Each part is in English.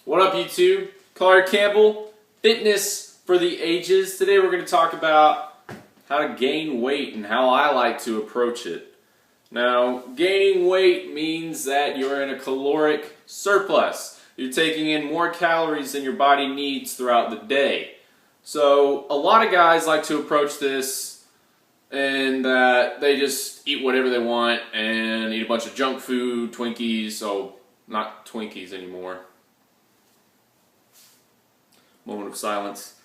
What up, YouTube? Clark Campbell, fitness for the ages. Today we're going to talk about how to gain weight and how I like to approach it. Now, gaining weight means that you're in a caloric surplus. You're taking in more calories than your body needs throughout the day. So, a lot of guys like to approach this in that they just eat whatever they want and eat a bunch of junk food, Twinkies, not Twinkies anymore. Moment of silence.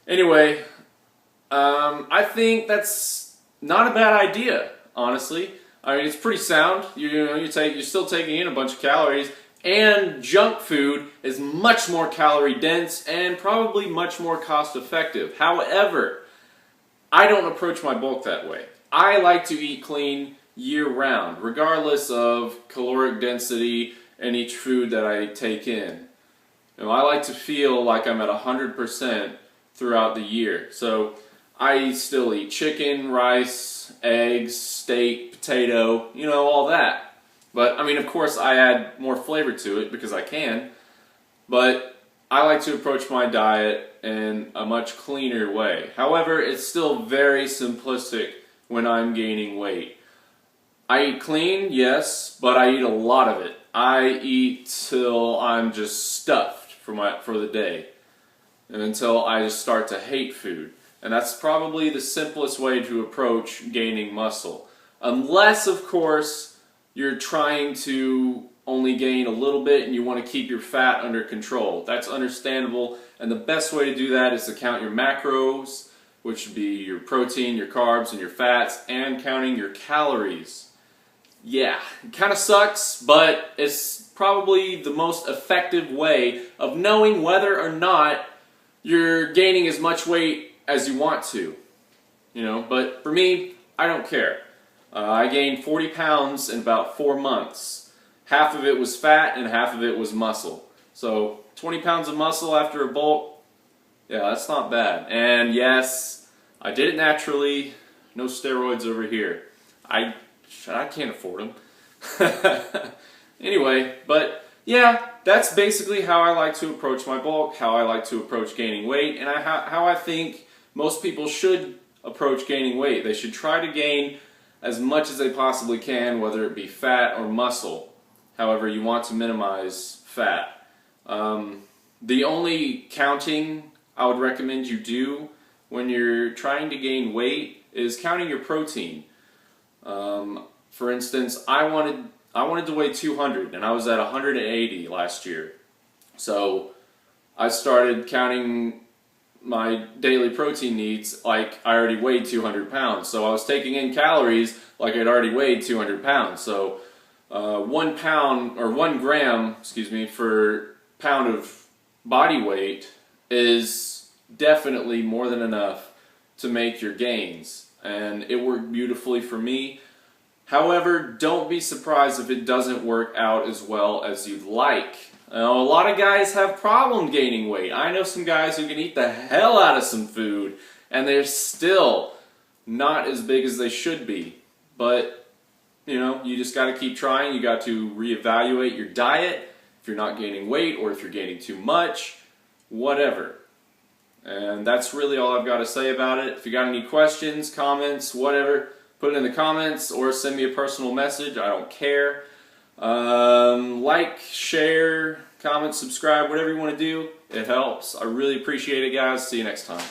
Anyway, I think that's not a bad idea, honestly. I mean, it's pretty sound. You're still taking in a bunch of calories, and junk food is much more calorie dense and probably much more cost effective. However, I don't approach my bulk that way. I like to eat clean year round, regardless of caloric density and each food that I take in. I like to feel like I'm at 100% throughout the year. So I still eat chicken, rice, eggs, steak, potato, all that. But I mean, of course, I add more flavor to it because I can. But I like to approach my diet in a much cleaner way. However, it's still very simplistic when I'm gaining weight. I eat clean, yes, but I eat a lot of it. I eat till I'm just stuffed for the day, and until I just start to hate food. And that's probably the simplest way to approach gaining muscle. Unless, of course, you're trying to only gain a little bit and you want to keep your fat under control. That's understandable, and the best way to do that is to count your macros, which would be your protein, your carbs, and your fats, and counting your calories. Yeah, it kind of sucks, but it's probably the most effective way of knowing whether or not you're gaining as much weight as you want to. But for me, I don't care. I gained 40 pounds in about 4 months. Half of it was fat and half of it was muscle. So 20 pounds of muscle after a bulk, yeah, that's not bad. And yes, I did it naturally. No steroids over here. I can't afford them. Anyway, but yeah, that's basically how I like to approach my bulk, how I like to approach gaining weight, and how I think most people should approach gaining weight. They should try to gain as much as they possibly can, whether it be fat or muscle. However, you want to minimize fat. The only counting I would recommend you do when you're trying to gain weight is counting your protein. For instance, I wanted to weigh 200, and I was at 180 last year. So I started counting my daily protein needs like I already weighed 200 pounds. So I was taking in calories like I'd already weighed 200 pounds. So 1 gram, for pound of body weight is definitely more than enough to make your gains. And it worked beautifully for me. However, don't be surprised if it doesn't work out as well as you'd like. A lot of guys have problem gaining weight. I know some guys who can eat the hell out of some food and they're still not as big as they should be. But, you just got to keep trying. You got to reevaluate your diet if you're not gaining weight or if you're gaining too much, whatever. And that's really all I've got to say about it. If you got any questions, comments, whatever, put it in the comments or send me a personal message. I don't care. Like, share, comment, subscribe, whatever you want to do. It helps. I really appreciate it, guys. See you next time.